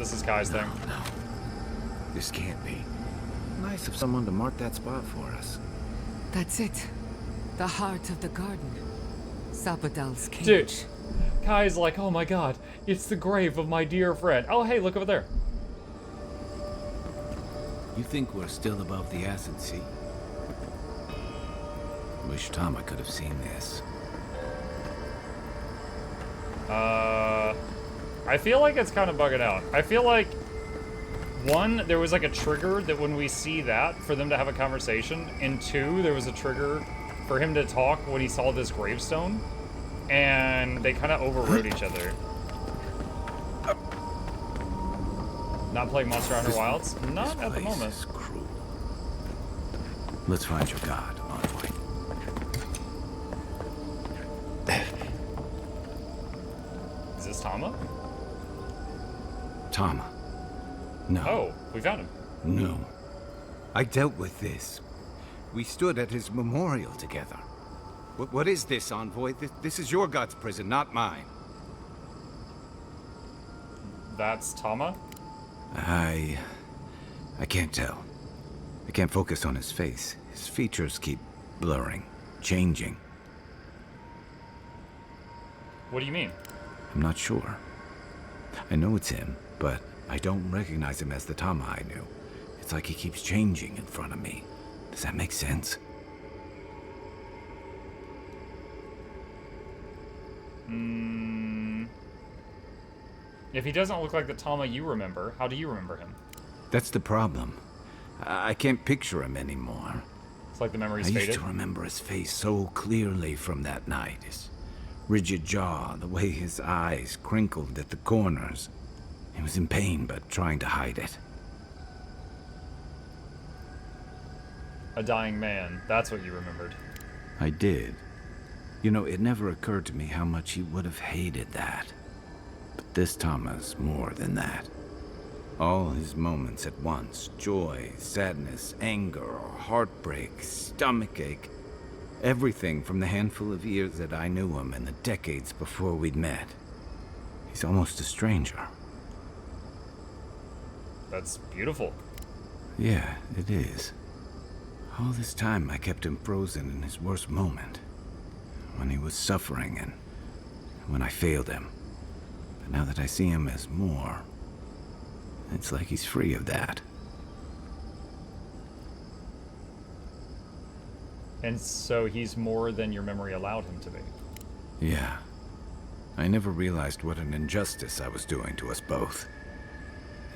this is Kai's thing. No. This can't be. Nice of someone to mark that spot for us. That's it. The heart of the garden. Sabadell's cage. Dude, Kai's like, oh my god, it's the grave of my dear friend. Oh, hey, look over there. You think we're still above the acid sea? Wish Tama could have seen this. I feel like it's kind of bugging out. I feel like, one, there was like a trigger that when we see that, for them to have a conversation, and two, there was a trigger for him to talk when he saw this gravestone, and they kind of overrode each other. Not playing Monster Hunter Wilds? Not at the moment. Is cruel. Let's find your god, Envoy. Is this Tama? Tama. No. Oh, we found him. No. I dealt with this. We stood at his memorial together. What is this, Envoy? This is your god's prison, not mine. That's Tama? I can't tell. I can't focus on his face. His features keep blurring, changing. What do you mean? I'm not sure. I know it's him, but I don't recognize him as the Tama I knew. It's like he keeps changing in front of me. Does that make sense? If he doesn't look like the Tama you remember, how do you remember him? That's the problem. I can't picture him anymore. It's like the memory's I faded. used to remember his face so clearly from that night. His rigid jaw, the way his eyes crinkled at the corners. He was in pain, but trying to hide it. A dying man, that's what you remembered. I did. You know, it never occurred to me how much he would have hated that. But this Tama's more than that. All his moments at once, joy, sadness, anger, heartbreak, stomachache, everything from the handful of years that I knew him and the decades before we'd met. He's almost a stranger. That's beautiful. Yeah, it is. All this time I kept him frozen in his worst moment. When he was suffering and when I failed him. But now that I see him as more, it's like he's free of that. And so he's more than your memory allowed him to be. Yeah. I never realized what an injustice I was doing to us both.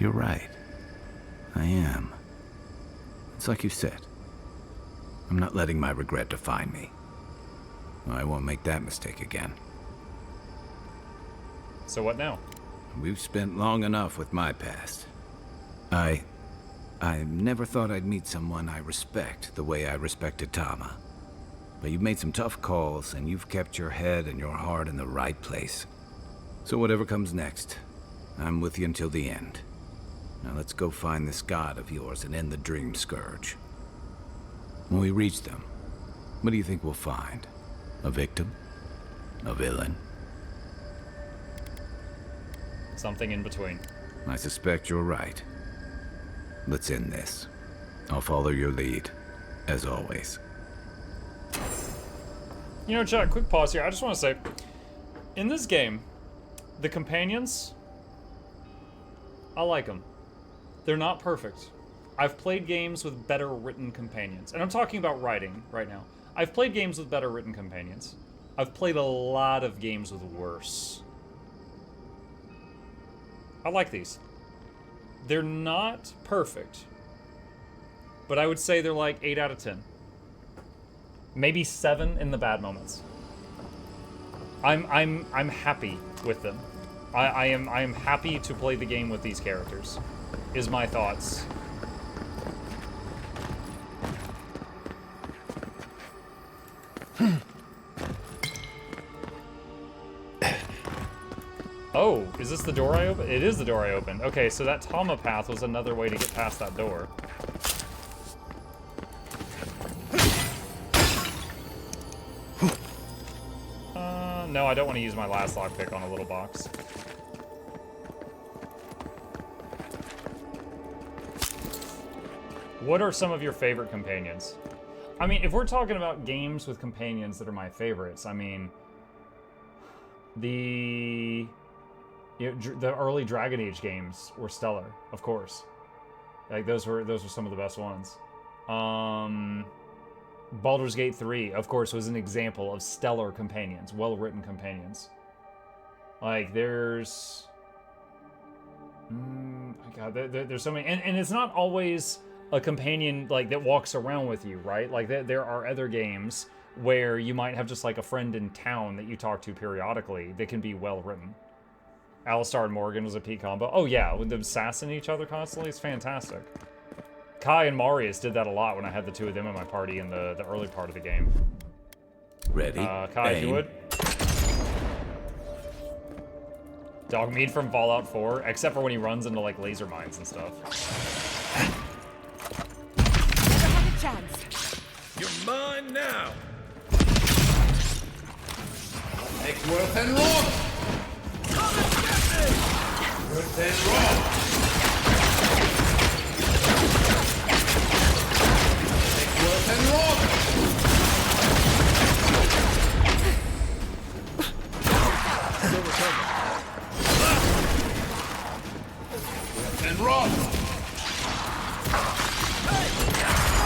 You're right. I am. It's like you said. I'm not letting my regret define me. I won't make that mistake again. So what now? We've spent long enough with my past. I never thought I'd meet someone I respect the way I respected Tama. But you've made some tough calls, and you've kept your head and your heart in the right place. So whatever comes next, I'm with you until the end. Now let's go find this god of yours and end the Dream Scourge. When we reach them, what do you think we'll find? A victim? A villain? Something in between. I suspect you're right. Let's end this. I'll follow your lead, as always. You know, Chad, quick pause here. I just want to say, in this game, the companions, I like them. They're not perfect. I've played games with better written companions. And I'm talking about writing right now. I've played games with better written companions. I've played a lot of games with worse. I like these. They're not perfect, but I would say they're like 8 out of 10. Maybe 7 in the bad moments. I'm happy with them. I am happy to play the game with these characters. Is my thoughts. Oh, is this the door I opened? It is the door I opened. Okay, so that Tama path was another way to get past that door. No, I don't want to use my last lockpick on a little box. What are some of your favorite companions? I mean, if we're talking about games with companions that are my favorites, I mean, the early Dragon Age games were stellar, of course. Like those were some of the best ones. Baldur's Gate 3, of course, was an example of stellar companions, well-written companions. Like there's, God, there's so many, and it's not always a companion like that walks around with you, right? Like there are other games where you might have just like a friend in town that you talk to periodically that can be well written. Alistar and Morgan was a peak combo. Oh yeah, with them sassing each other constantly, it's fantastic. Kai and Marius did that a lot when I had the two of them in my party in the early part of the game. Ready? Kai, if you would. Dogmeat from Fallout 4, except for when he runs into like laser mines and stuff. Never had a chance. You're mine now. Make worth and roll. Come and get me. Worth and roll. Make worth and roll. Still recovering. Worth and roll. Hey,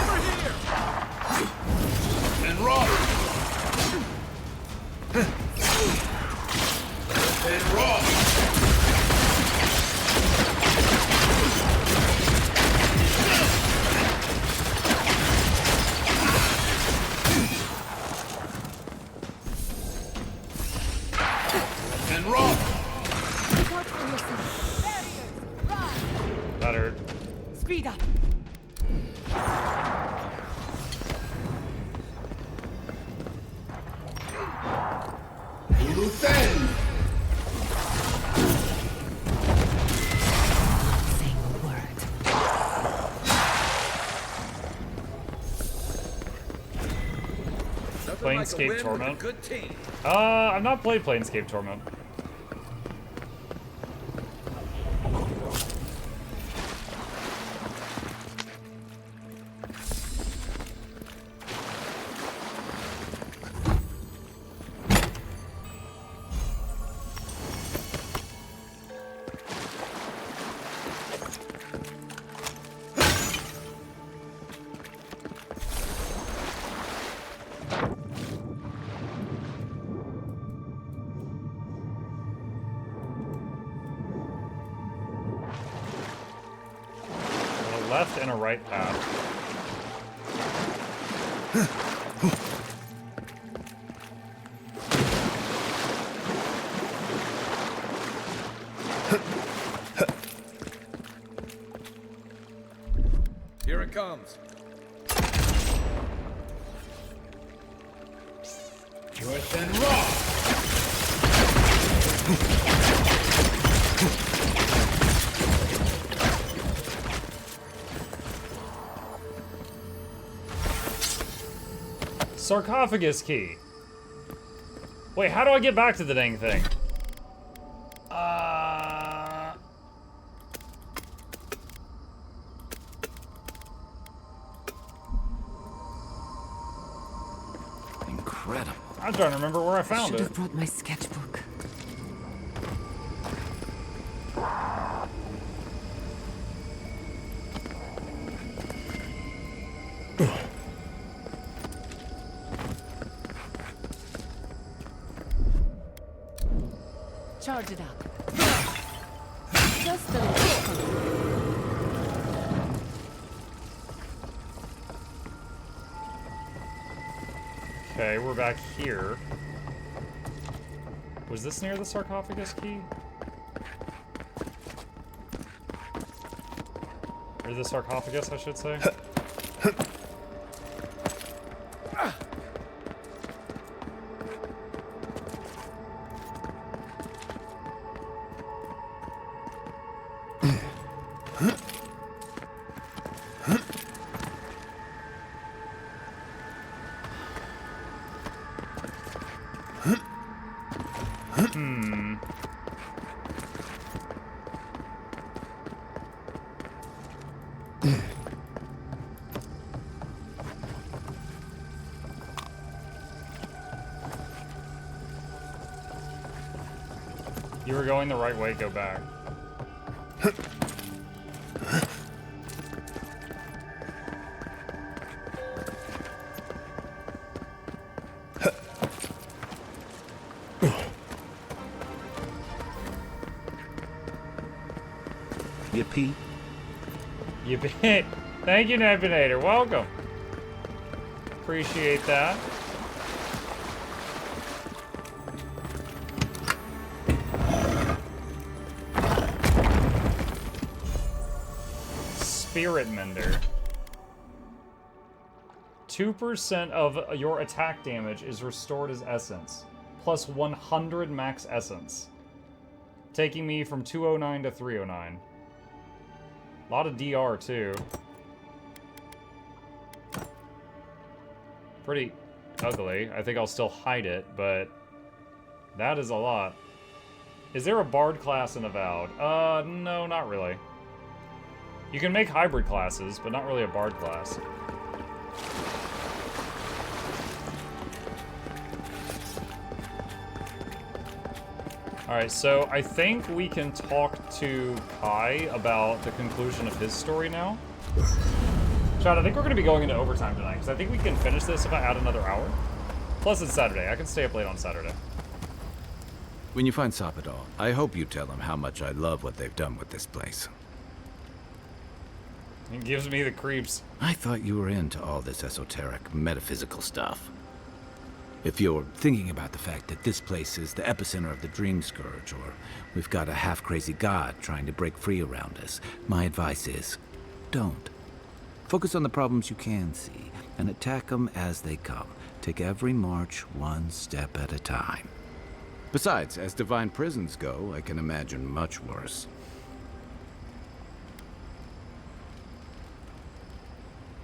over here. And roll. And roll. And roll. Look out for yourself. Barriers. Run. That hurt. Speed up. Luthen. Saying a word. Nothing like a Planescape win with a Torment. good team. I've not played Planescape Torment. A left and a right path. Here it comes. Worth and roll. Sarcophagus key. Wait, how do I get back to the dang thing? Incredible. I'm trying to remember where I found Should it. have brought my sketchbook. Charge it up. Just a little. Okay, we're back here. Was this near the sarcophagus key? Or the sarcophagus, I should say. You were going the right way, go back. Yippee. You bet. Thank you, Nebinator. Welcome. Appreciate that. Spirit Mender. 2% of your attack damage is restored as essence, plus 100 max essence, taking me from 209 to 309. A lot of DR too. Pretty ugly. I think I'll still hide it, but that is a lot. Is there a Bard class in Avowed? No, not really. You can make hybrid classes, but not really a Bard class. Alright, so I think we can talk to Kai about the conclusion of his story now. Chad, I think we're going to be going into overtime tonight, because I think we can finish this if I add another hour. Plus it's Saturday. I can stay up late on Saturday. When you find Sapadal, I hope you tell him how much I love what they've done with this place. It gives me the creeps. I thought you were into all this esoteric, metaphysical stuff. If you're thinking about the fact that this place is the epicenter of the Dream Scourge, or we've got a half-crazy god trying to break free around us, my advice is, don't. Focus on the problems you can see, and attack them as they come. Take every march one step at a time. Besides, as divine prisons go, I can imagine much worse.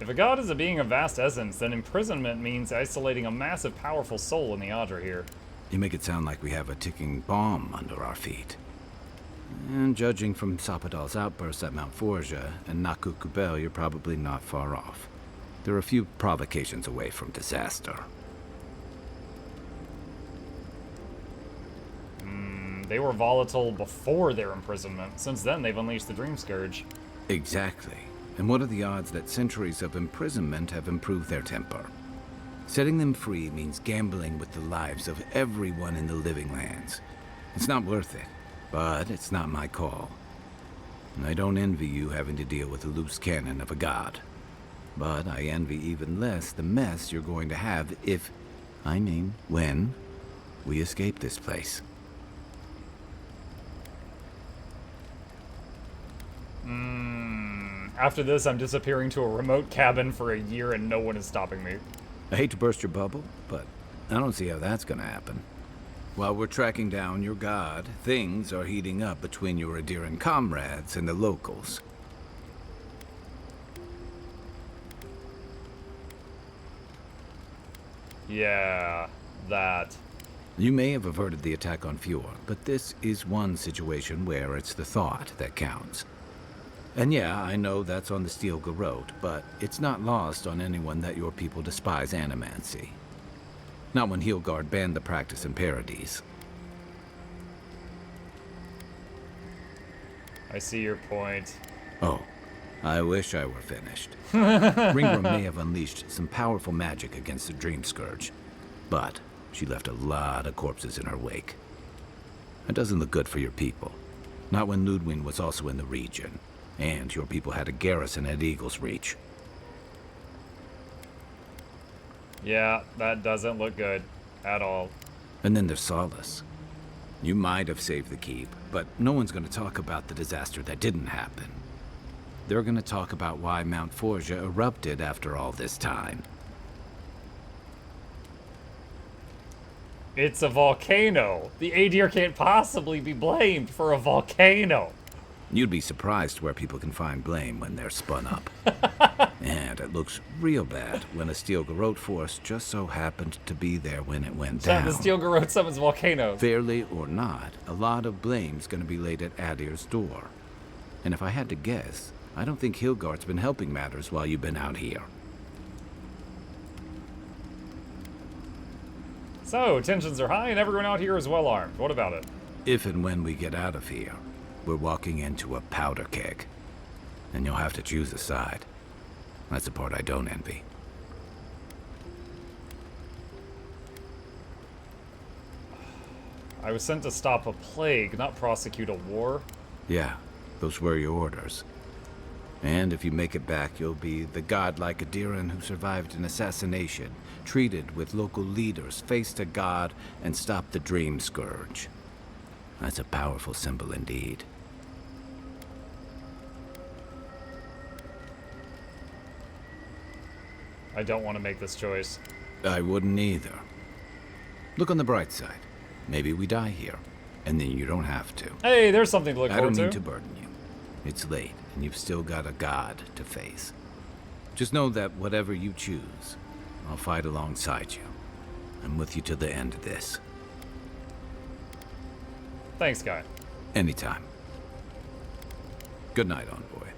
If a god is a being of vast essence, then imprisonment means isolating a massive, powerful soul in the Adra here. You make it sound like we have a ticking bomb under our feet. And judging from Sapadal's outbursts at Mount Forja and Nakukubel, you're probably not far off. They're a few provocations away from disaster. They were volatile before their imprisonment. Since then, they've unleashed the Dream Scourge. Exactly. And what are the odds that centuries of imprisonment have improved their temper? Setting them free means gambling with the lives of everyone in the living lands. It's not worth it, but it's not my call. And I don't envy you having to deal with the loose cannon of a god. But I envy even less the mess you're going to have if, I mean, when, we escape this place. After this, I'm disappearing to a remote cabin for a year and no one is stopping me. I hate to burst your bubble, but I don't see how that's gonna happen. While we're tracking down your god, things are heating up between your Adiran comrades and the locals. Yeah, that. You may have averted the attack on Fjord, but this is one situation where it's the thought that counts. And yeah, I know that's on the Steel Garrote, but it's not lost on anyone that your people despise animancy. Not when Heelgard banned the practice in Paradise. I see your point. Oh, I wish I were finished. Ringra may have unleashed some powerful magic against the Dream Scourge, but she left a lot of corpses in her wake. It doesn't look good for your people. Not when Ludwig was also in the region. And your people had a garrison at Eagle's Reach. Yeah, that doesn't look good at all. And then there's Solace. You might have saved the keep, but no one's going to talk about the disaster that didn't happen. They're going to talk about why Mount Forja erupted after all this time. It's a volcano. The Adir can't possibly be blamed for a volcano. You'd be surprised where people can find blame when they're spun up. And it looks real bad when a Steel Garrote force just so happened to be there when it went down. The Steel Garrote summons volcanoes. Fairly or not, a lot of blame's gonna be laid at Adir's door. And if I had to guess, I don't think Hilgard's been helping matters while you've been out here. So, tensions are high and everyone out here is well armed. What about it? If and when we get out of here, we're walking into a powder keg. And you'll have to choose a side. That's the part I don't envy. I was sent to stop a plague, not prosecute a war. Yeah, those were your orders. And if you make it back, you'll be the godlike Adiran who survived an assassination, treated with local leaders, faced a god, and stopped the Dream Scourge. That's a powerful symbol indeed. I don't want to make this choice. I wouldn't either. Look on the bright side. Maybe we die here, and then you don't have to. Hey, there's something to look I forward don't to. mean to burden you. It's late, and you've still got a god to face. Just know that whatever you choose, I'll fight alongside you. I'm with you to the end of this. Thanks, guy. Anytime. Good night, envoy.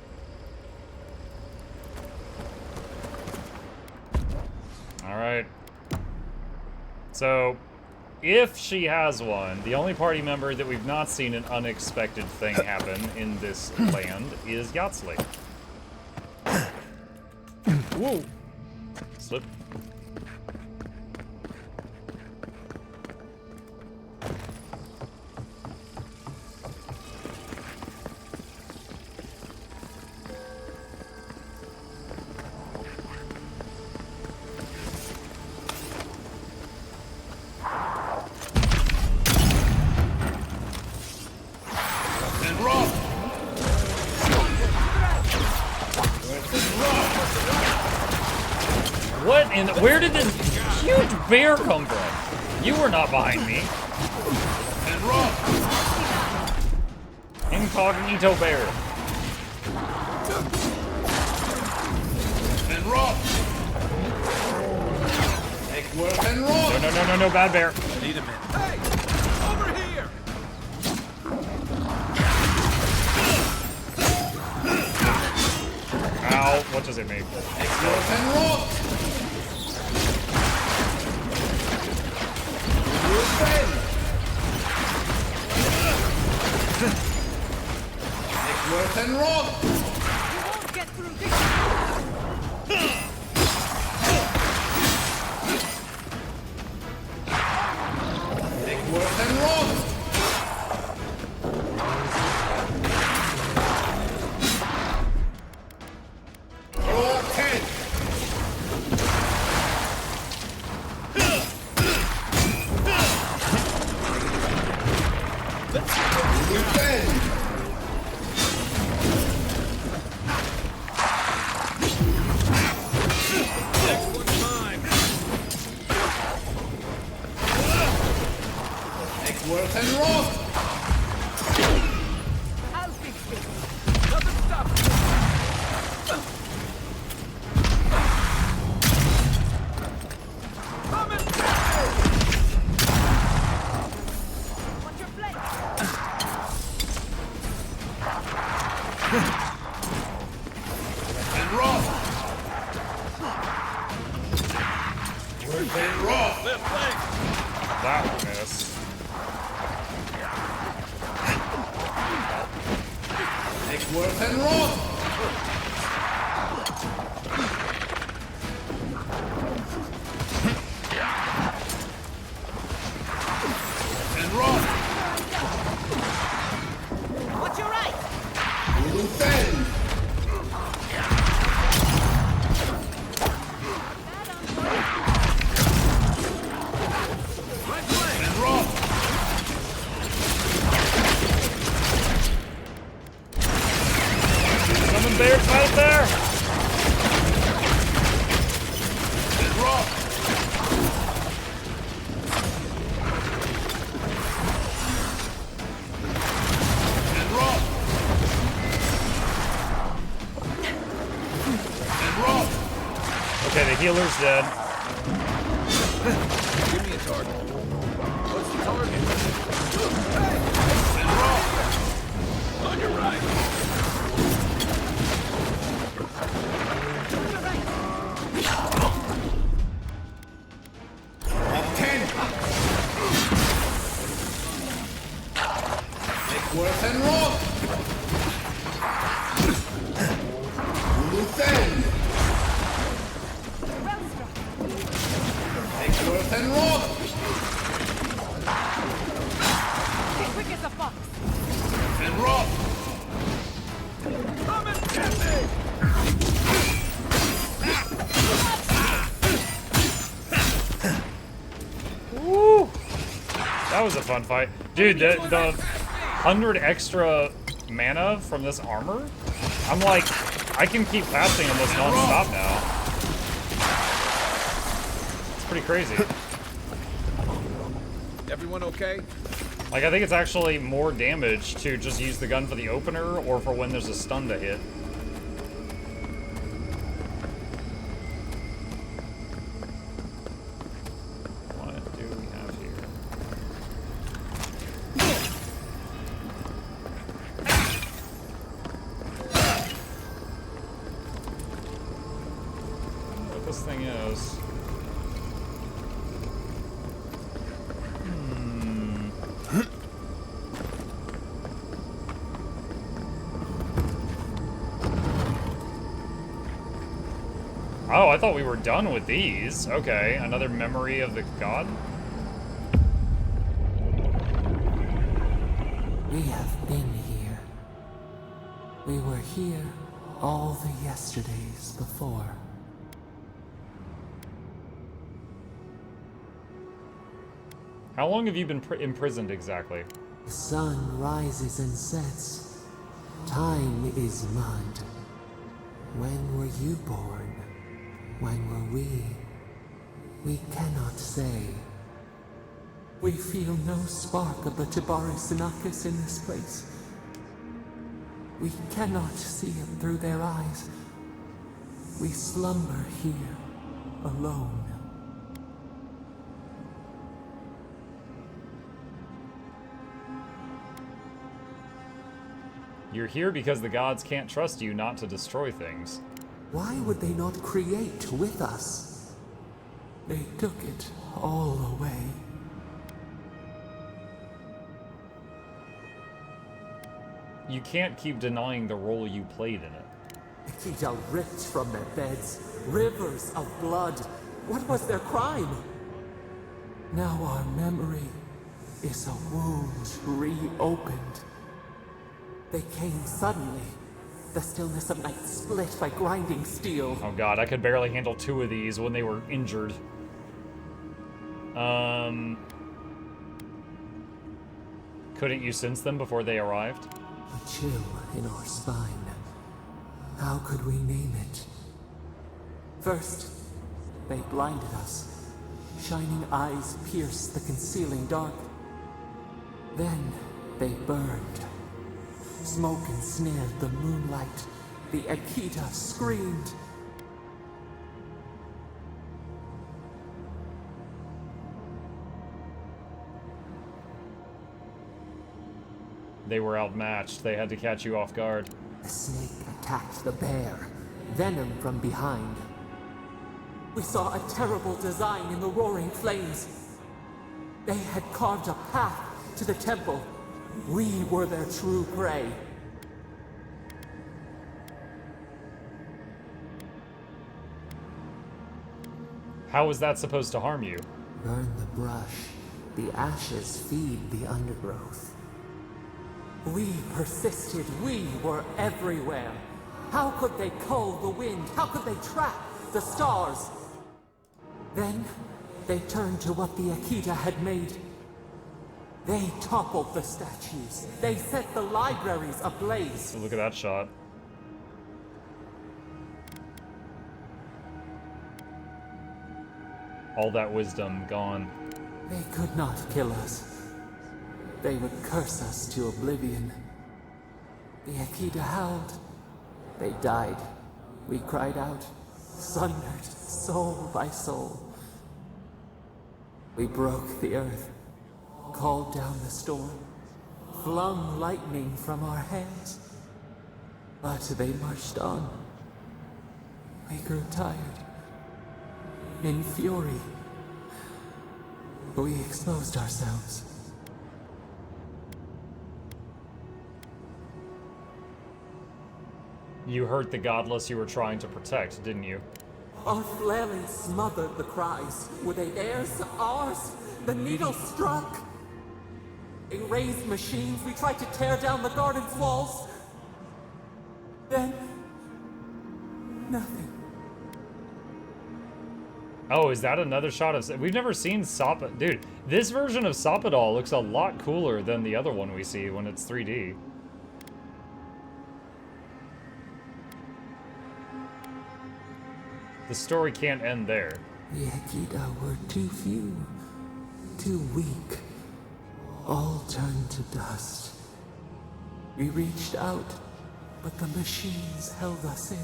Alright. So, if she has one, the only party member that we've not seen an unexpected thing happen in this land is Yatsley. Whoa! Slip. And rock! What in the, where did this huge bear come from? You were not behind me. And rock! Incognito bear. And rock! Make work and rock! No, bad bear. Need a minute. Hey! Over here! Ow, what does it mean? Make work and rock! Make work and rock! Get through this. Make work and rock! Roll 10! Defend! Next one's mine. Make work and rock! I'll fix this. Doesn't stop. Come and What's your plan? And rock! Work and rock! left leg. That one missed. Make work and rock! And rock! What's your right? Defend! Right leg. And rock! Summon bears right there! And rock! And rock! And rock! Okay, the healer's dead. Give me a target. What's the target? And rock! On your right. Up 10! Come and get me! Woo! That was a fun fight. Dude, the 100 extra mana from this armor? I'm like, I can keep passing almost non-stop now. It's pretty crazy. Everyone okay? Like, I think it's actually more damage to just use the gun for the opener or for when there's a stun to hit. What do we have here? I don't know what this thing is. Oh, I thought we were done with these. Okay, another memory of the god? We have been here. We were here all the yesterdays before. How long have you been imprisoned exactly? The sun rises and sets. Time is mud. When were you born? When were we? We cannot say. We feel no spark of the Jabari Sinakis in this place. We cannot see it through their eyes. We slumber here, alone. You're here because the gods can't trust you not to destroy things. Why would they not create with us? They took it all away. You can't keep denying the role you played in it. Akita ripped from their beds, rivers of blood. What was their crime? Now our memory is a wound reopened. They came suddenly. The stillness of night split by grinding steel. Oh god, I could barely handle 2 of these when they were injured. Couldn't you sense them before they arrived? A chill in our spine. How could we name it? First, they blinded us. Shining eyes pierced the concealing dark. Then, they burned. Smoke ensnared the moonlight. The Akita screamed. They were outmatched. They had to catch you off guard. The snake attacked the bear, venom from behind. We saw a terrible design in the roaring flames. They had carved a path to the temple. We were their true prey. How was that supposed to harm you? Burn the brush. The ashes feed the undergrowth. We persisted. We were everywhere. How could they cull the wind? How could they track the stars? Then, they turned to what the Akita had made. They toppled the statues. They set the libraries ablaze. Look at that shot. All that wisdom gone. They could not kill us. They would curse us to oblivion. The Akita howled. They died. We cried out, sundered soul by soul. We broke the earth, called down the storm, flung lightning from our hands. But they marched on. We grew tired. In fury, we exposed ourselves. You hurt the godless you were trying to protect, didn't you? Our flailing smothered the cries. Were they theirs? Ours? The needle struck. They raised machines. We tried to tear down the garden's walls. Then, nothing. Oh, is that another shot of... We've never seen Sapa... Dude, this version of Sapadal looks a lot cooler than the other one we see when it's 3D. The story can't end there. The Ekida were too few, too weak. All turned to dust. We reached out, but the machines held us in.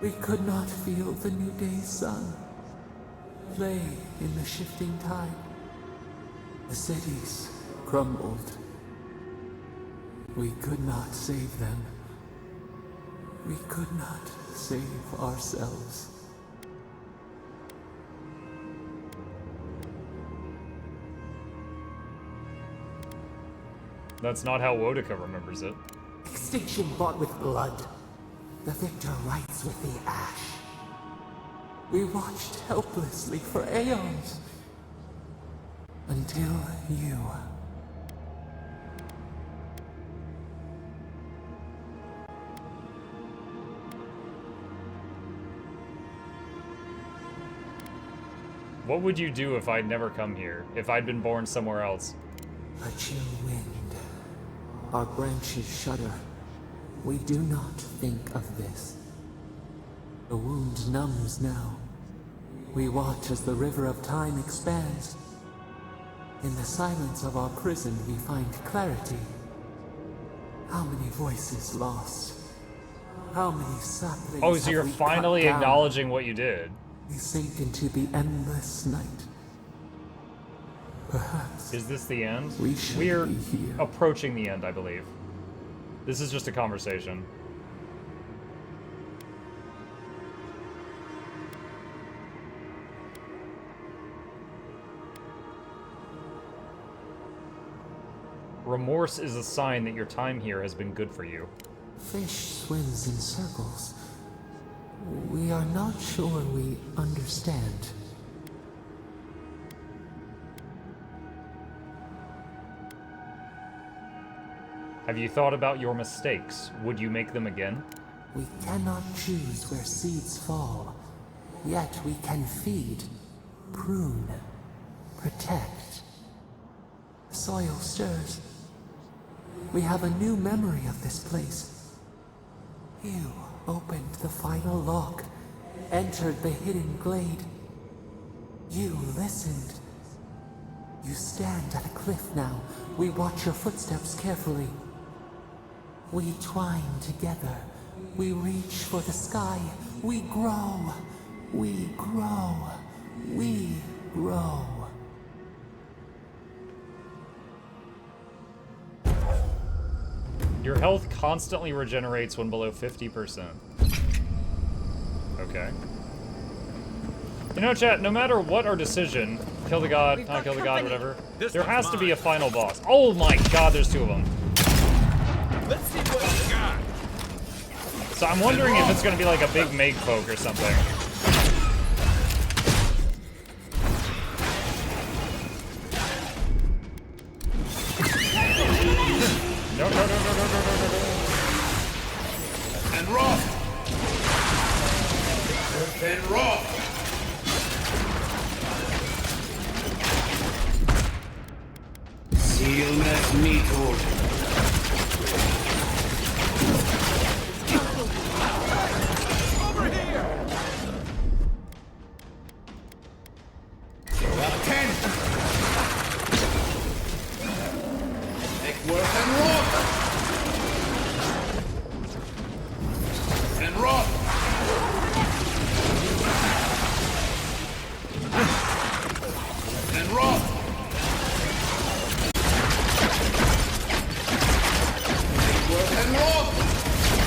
We could not feel the new day's sun play in the shifting tide. The cities crumbled. We could not save them. We could not save ourselves. That's not how Wodaka remembers it. Extinction bought with blood. The victor rights with the ash. We watched helplessly for aeons. Until you. What would you do if I'd never come here? If I'd been born somewhere else? A chill wind. Our branches shudder. We do not think of this. The wound numbs now. We watch as the river of time expands. In the silence of our prison, we find clarity. How many voices lost? How many saplings Oh, so have you're we finally cut down? acknowledging what you did. We sink into the endless night. Perhaps Is this the end? we should We're be here. approaching the end, I believe. This is just a conversation. Remorse is a sign that your time here has been good for you. Fish swims in circles. We are not sure we understand. Have you thought about your mistakes? Would you make them again? We cannot choose where seeds fall, yet we can feed, prune, protect. The soil stirs. We have a new memory of this place. You opened the final lock, entered the hidden glade. You listened. You stand at a cliff now. We watch your footsteps carefully. We twine together. We reach for the sky. We grow. We grow. We grow. Your health constantly regenerates when below 50%. Okay. You know, chat, no matter what our decision, kill the god, not kill the god, whatever, there has to be a final boss. Oh my god, there's two of them. Let's see what you got. So I'm wondering if it's gonna be like a big Meg folk or something. No. And raw. And raw.